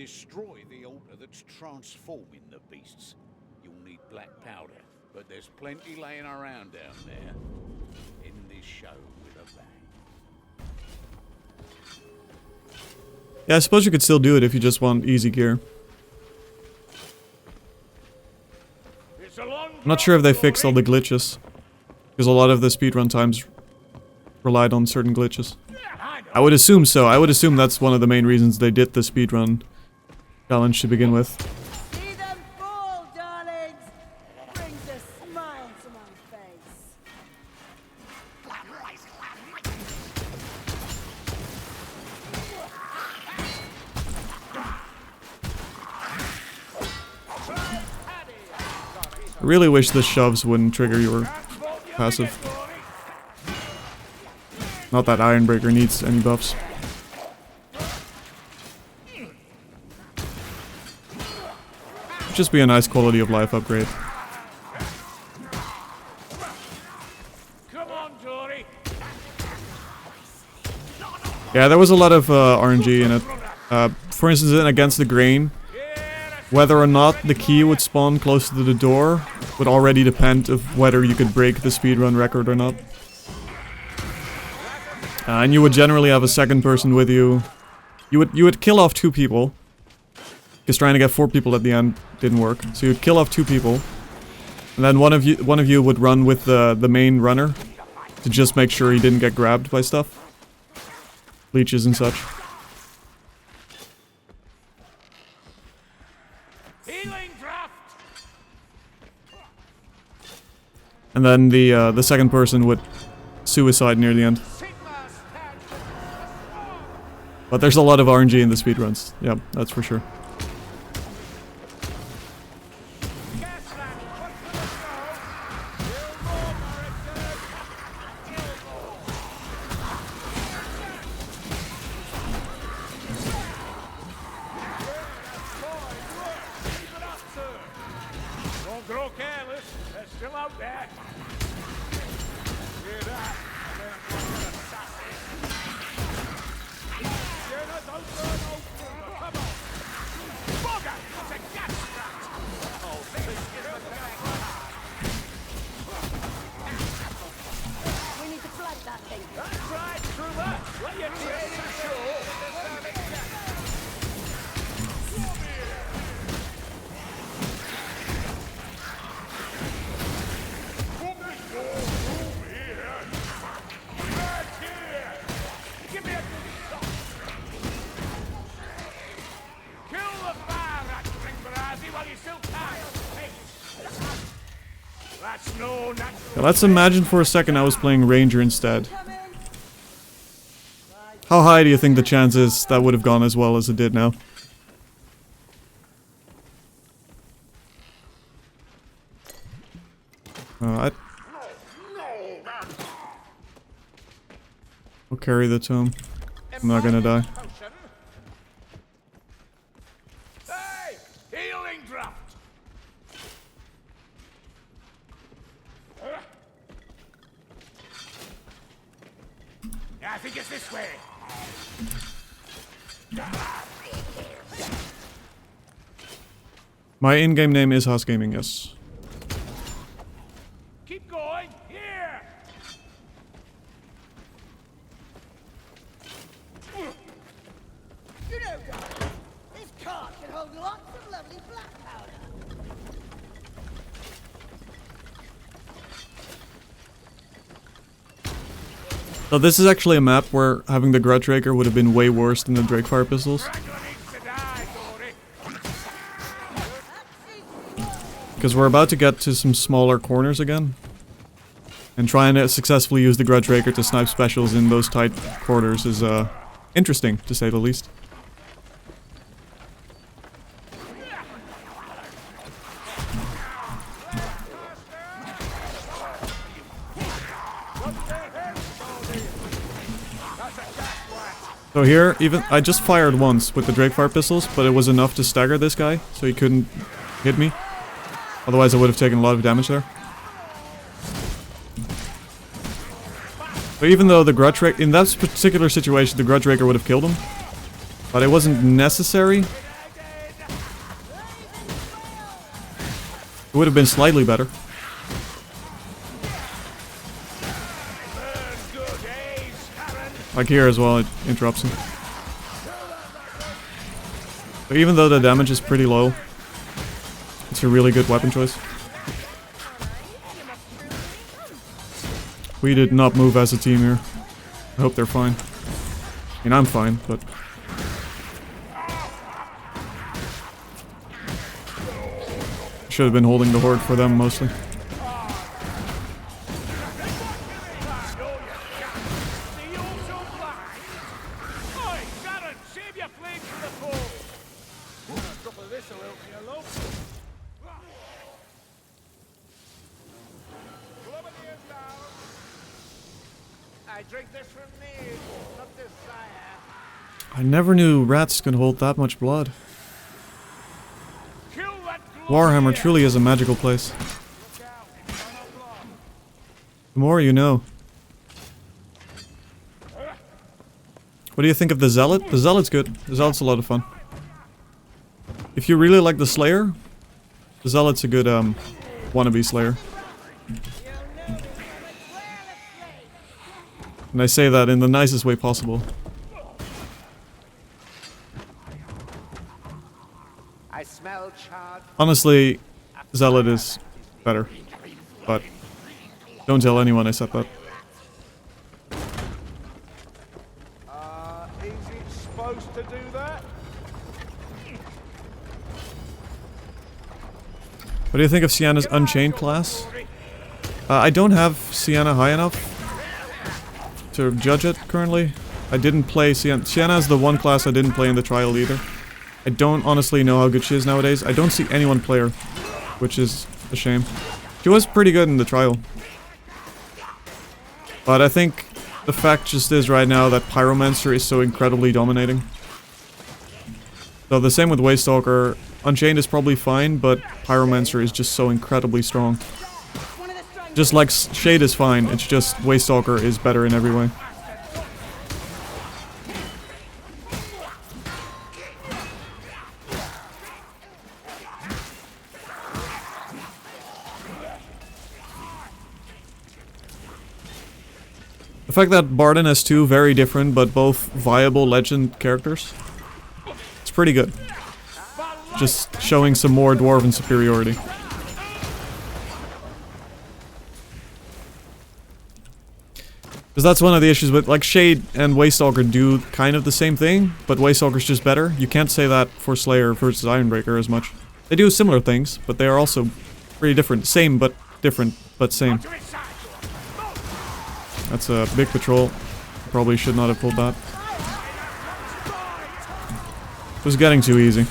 destroy the altar that's transforming the beasts, you'll need black powder. But there's plenty laying around down there. In this show with a bang. Yeah, I suppose you could still do it if you just want easy gear. I'm not sure if they fixed all the glitches, because a lot of the speedrun times relied on certain glitches. I would assume so. I would assume that's one of the main reasons they did the speedrun challenge to begin with. See them fall, darlings! Brings a smile to my face. I really wish the shoves wouldn't trigger your passive. Not that Ironbreaker needs any buffs. Just be a nice quality of life upgrade. Yeah, there was a lot of RNG in it. For instance, in Against the Grain, whether or not the key would spawn close to the door would already depend of whether you could break the speedrun record or not. And you would generally have a second person with you. You would kill off 2 people, because trying to get 4 people at the end didn't work. So you'd kill off 2 people, and then one of you would run with the main runner to just make sure he didn't get grabbed by stuff, leeches and such. And then the second person would suicide near the end. But there's a lot of RNG in the speedruns. Yep, that's for sure. Don't grow careless. They're still out there. Hear that? We need to flag that thing. That's right, through that. Let your tears show. Now let's imagine for a second I was playing Ranger instead. How high do you think the chance is that would have gone as well as it did now? I'll carry the tomb. I'm not gonna die. Hey! Healing draft! I think it's this way. My in-game name is Haas Gaming, yes. Keep going. Here. You know, darling, this cart can hold lots of lovely black powder. So this is actually a map where having the Grudge-Raker would have been way worse than the Drakefire pistols. Because we're about to get to some smaller corners again. And trying to successfully use the Grudge-Raker to snipe specials in those tight quarters is interesting, to say the least. So here, even I just fired once with the Drakefire pistols, but it was enough to stagger this guy, so he couldn't hit me. Otherwise I would have taken a lot of damage there. So even though the Grudge-Raker, in that particular situation, the Grudge-Raker would have killed him, but it wasn't necessary, It would have been slightly better. Like here as well, it interrupts him. But even though the damage is pretty low, it's a really good weapon choice. We did not move as a team here. I hope they're fine. I mean, I'm fine, but... should have been holding the horde for them, mostly. I never knew rats could hold that much blood. Warhammer truly is a magical place. The more you know. What do you think of the Zealot? The Zealot's good. The Zealot's a lot of fun. If you really like the Slayer, the Zealot's a good wannabe Slayer. And I say that in the nicest way possible. Honestly, Zealot is better. But don't tell anyone I said that. Is it supposed to do that? What do you think of Sienna's Unchained class? I don't have Sienna high enough to judge it currently. I didn't play Sienna. Sienna is the one class I didn't play in the trial either. I don't honestly know how good she is nowadays. I don't see anyone play her, which is a shame. She was pretty good in the trial. But I think the fact just is right now that Pyromancer is so incredibly dominating. So the same with Waystalker. Unchained is probably fine, but Pyromancer is just so incredibly strong. Just like Shade is fine, it's just Waystalker is better in every way. The fact that Barden has two very different but both viable legend characters, it's pretty good. Just showing some more Dwarven superiority. Because that's one of the issues with, like, Shade and Waystalker do kind of the same thing, but Waystalker's just better. You can't say that for Slayer versus Ironbreaker as much. They do similar things, but they are also pretty different. Same, but different, but same. That's a big patrol. Probably should not have pulled that. It was getting too easy.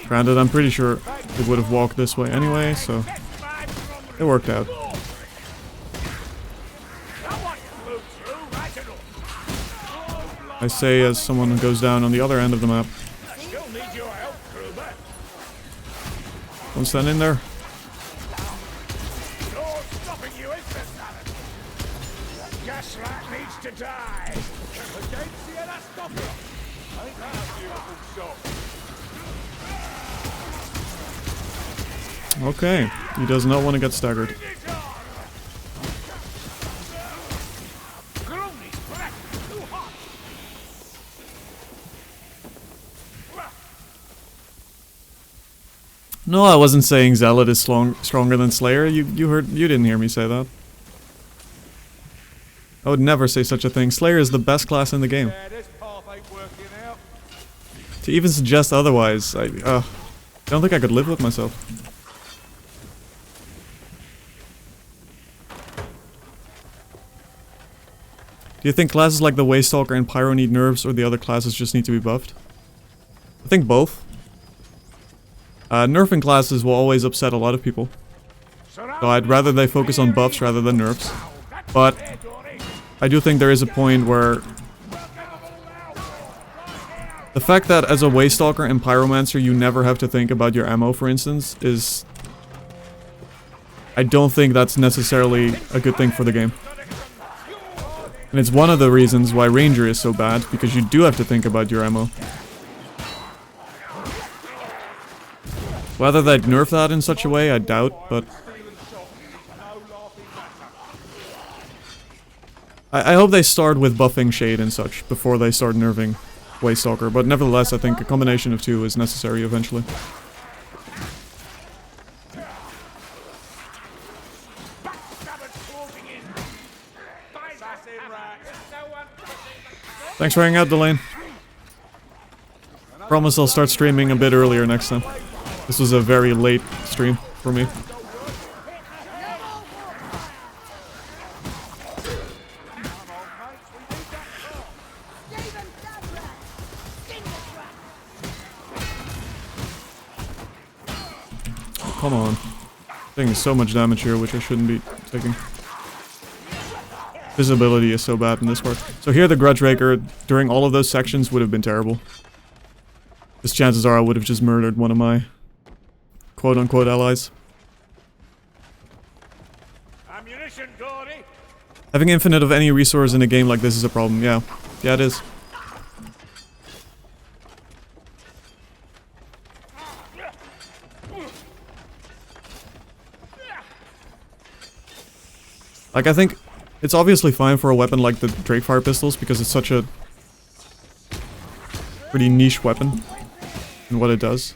Granted, I'm pretty sure it would have walked this way anyway, so it worked out. I say as someone who goes down on the other end of the map. Don't stand in there. Okay, he does not want to get staggered. No, I wasn't saying Zealot is stronger than Slayer. You didn't hear me say that. I would never say such a thing. Slayer is the best class in the game. To even suggest otherwise, I don't think I could live with myself. Do you think classes like the Waystalker and Pyro need nerfs, or the other classes just need to be buffed? I think both. Nerfing classes will always upset a lot of people. So I'd rather they focus on buffs rather than nerfs. But I do think there is a point where The fact that as a Waystalker and Pyromancer you never have to think about your ammo, for instance, is... I don't think that's necessarily a good thing for the game. And it's one of the reasons why Ranger is so bad, because you do have to think about your ammo. Whether they'd nerf that in such a way, I doubt, but... I hope they start with buffing Shade and such, before they start nerfing Waystalker, but nevertheless I think a combination of two is necessary eventually. Thanks for hanging out, Delane. Promise I'll start streaming a bit earlier next time. This was a very late stream for me. Oh, come on. Taking so much damage here, which I shouldn't be taking. Visibility is so bad in this part. So here the Grudgeraker, during all of those sections, would have been terrible. Because chances are I would have just murdered one of my quote-unquote allies. Ammunition, Gordy. Having infinite of any resource in a game like this is a problem, yeah. Yeah, it is. Like, I think it's obviously fine for a weapon like the Drakefire pistols because it's such a pretty niche weapon in what it does.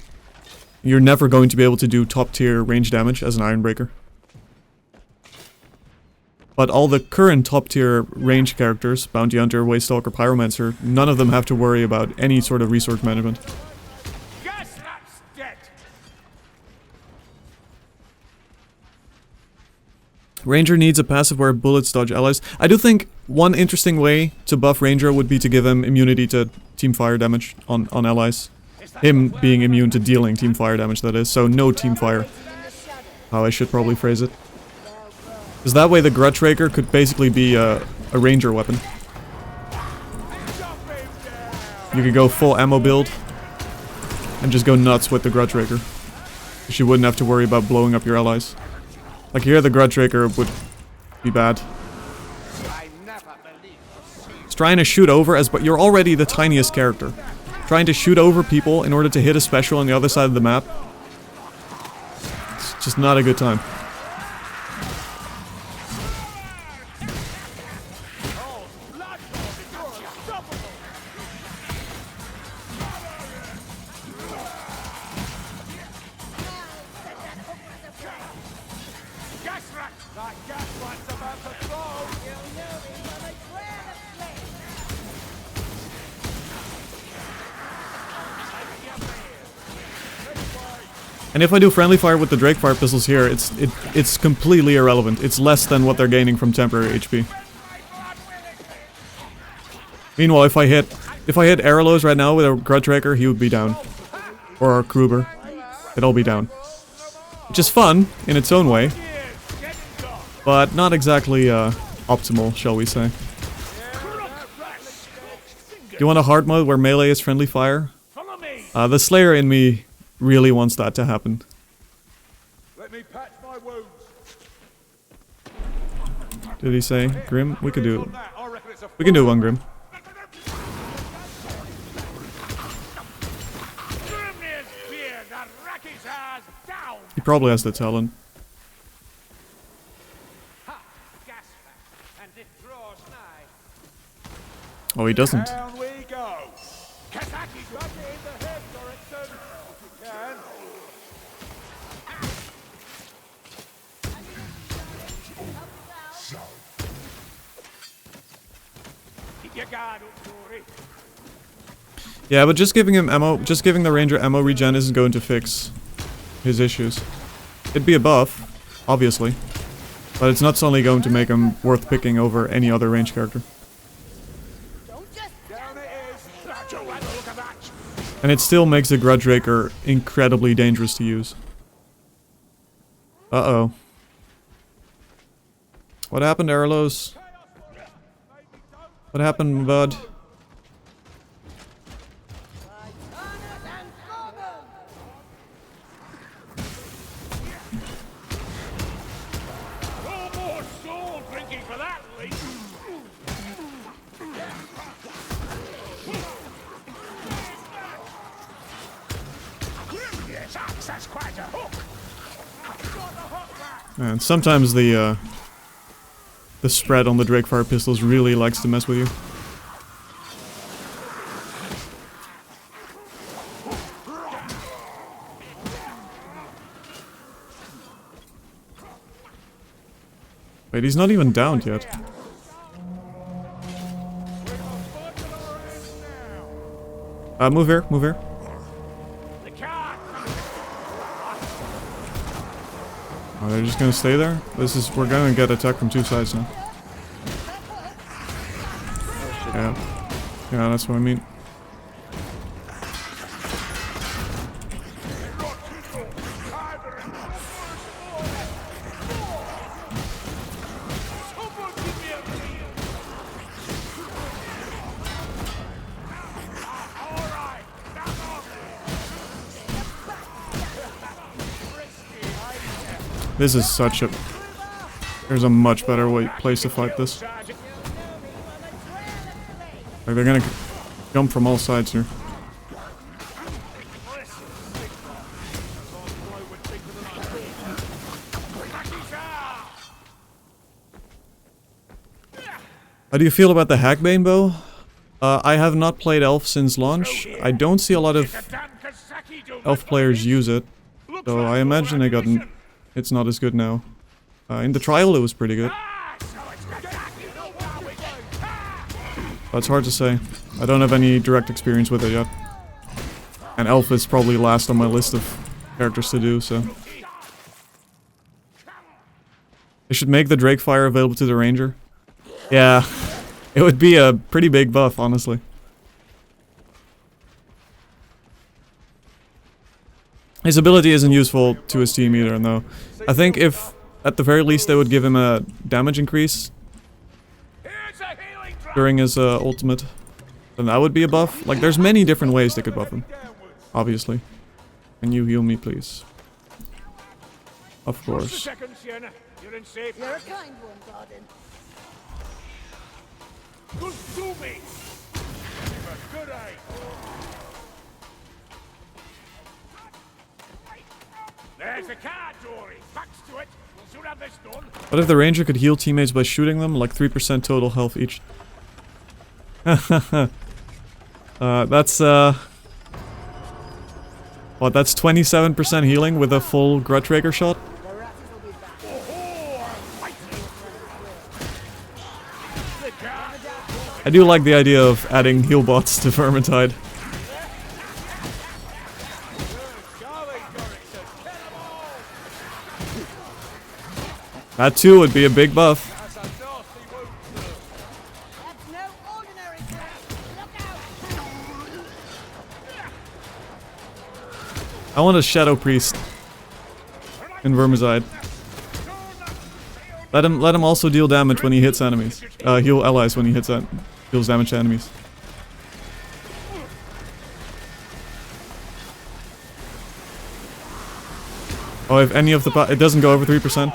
You're never going to be able to do top tier range damage as an Ironbreaker. But all the current top tier range characters, Bounty Hunter, Waystalker, Pyromancer, none of them have to worry about any sort of resource management. Guess that's dead. Ranger needs a passive where bullets dodge allies. I do think one interesting way to buff Ranger would be to give him immunity to team fire damage on allies. Him being immune to dealing team fire damage, that is. So no team fire. How I should probably phrase it. Because that way the Grudgeraker could basically be a Ranger weapon. You could go full ammo build and just go nuts with the Grudgeraker. Because you wouldn't have to worry about blowing up your allies. Like here, the Grudgeraker would be bad. It's trying to shoot over but you're already the tiniest character. Trying to shoot over people in order to hit a special on the other side of the map. It's just not a good time. And if I do friendly fire with the Drakefire pistols here, it's completely irrelevant. It's less than what they're gaining from temporary HP. Meanwhile, if I hit Arrows right now with a Grudgeraker, he would be down. Or Kruber. They'd all be down. Which is fun in its own way, but not exactly optimal, shall we say. Do you want a hard mode where melee is friendly fire? The Slayer in me really wants that to happen. Let me patch my wounds. Did he say Grim? We can do one Grim. He probably has the talent. Oh, he doesn't. Down we go. Kazaki, drop it in the head, Dorrington, if you can. Keep your guard up, Dory. Yeah, but just giving him ammo, just giving the Ranger ammo regen isn't going to fix his issues. It'd be a buff, obviously, but it's not suddenly going to make him worth picking over any other range character. And it still makes the Grudgeraker incredibly dangerous to use. Uh-oh. What happened, Arlos? What happened, bud? And sometimes the spread on the Drakefire pistols really likes to mess with you. Wait, he's not even downed yet. Move here, move here. Oh, they're just gonna stay there? We're gonna get attacked from two sides now. Yeah. Yeah, that's what I mean. This is such a... There's a much better place to fight this. Like, they're gonna jump from all sides here. How do you feel about the Hackbane bow? I have not played Elf since launch. I don't see a lot of Elf players use it. So I imagine it's not as good now. In the trial it was pretty good. But it's hard to say. I don't have any direct experience with it yet. And Elf is probably last on my list of characters to do, so... They should make the Drakefire available to the Ranger. Yeah, it would be a pretty big buff, honestly. His ability isn't useful to his team either, though. I think if, at the very least, they would give him a damage increase during his ultimate, then that would be a buff. Like, there's many different ways they could buff him, obviously. Can you heal me, please? Of course. You're a kind one, Garden. Good to me. Good eye. There's a car, Dory. Backs to it. We'll soon have this done. What if the Ranger could heal teammates by shooting them? Like 3% total health each. That's what, that's 27% healing with a full Grudge shot? I do like the idea of adding heal bots to Vermintide. That too would be a big buff. I want a Shadow Priest in Vermintide. Let him also deal damage when he hits enemies. Heal allies when he deals damage to enemies. Oh, if any of the it doesn't go over 3%.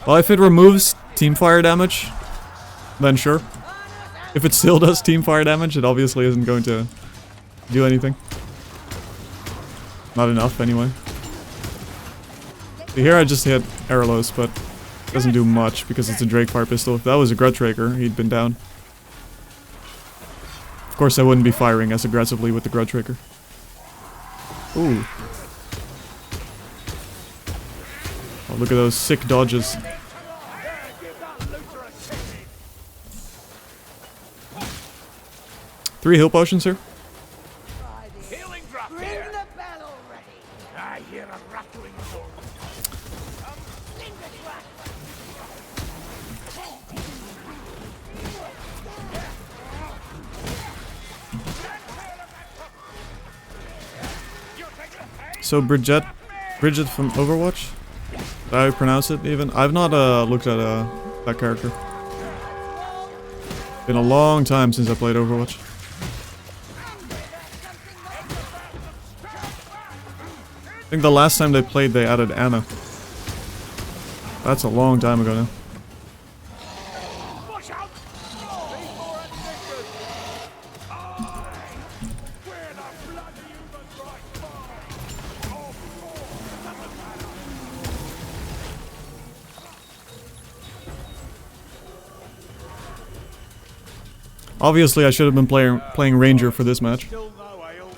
Well, if it removes teamfire damage, then sure. If it still does teamfire damage, it obviously isn't going to do anything. Not enough, anyway. Here I just hit arrows, but it doesn't do much because it's a Drakefire pistol. If that was a Grudge, he'd been down. Of course I wouldn't be firing as aggressively with the Grudge. Ooh. Oh, look at those sick dodges. Three heal potions here. So Bridget from Overwatch? Did I pronounce it even? I've not looked at that character. Been a long time since I played Overwatch. I think the last time they played they added Anna. That's a long time ago now. Obviously, I should have been playing Ranger for this match. Still no ale.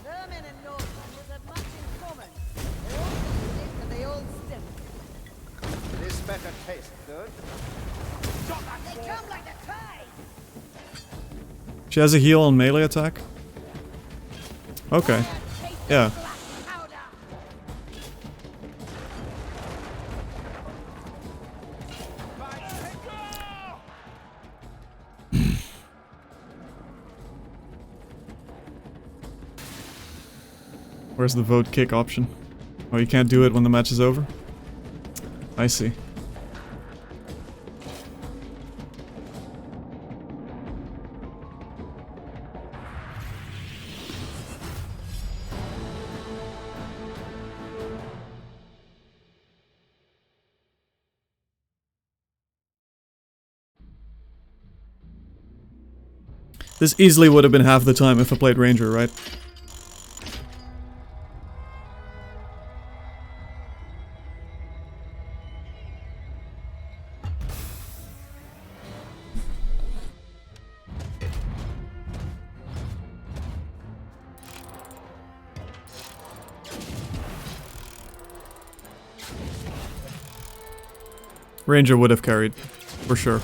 Vermin and Northlanders have much in common. They all live and they all stink. This better taste good. They come like the tide. She has a heal on melee attack. Okay. Yeah. Where's the vote kick option? Oh, you can't do it when the match is over? I see. This easily would have been half the time if I played Ranger, right? Ranger would have carried, for sure.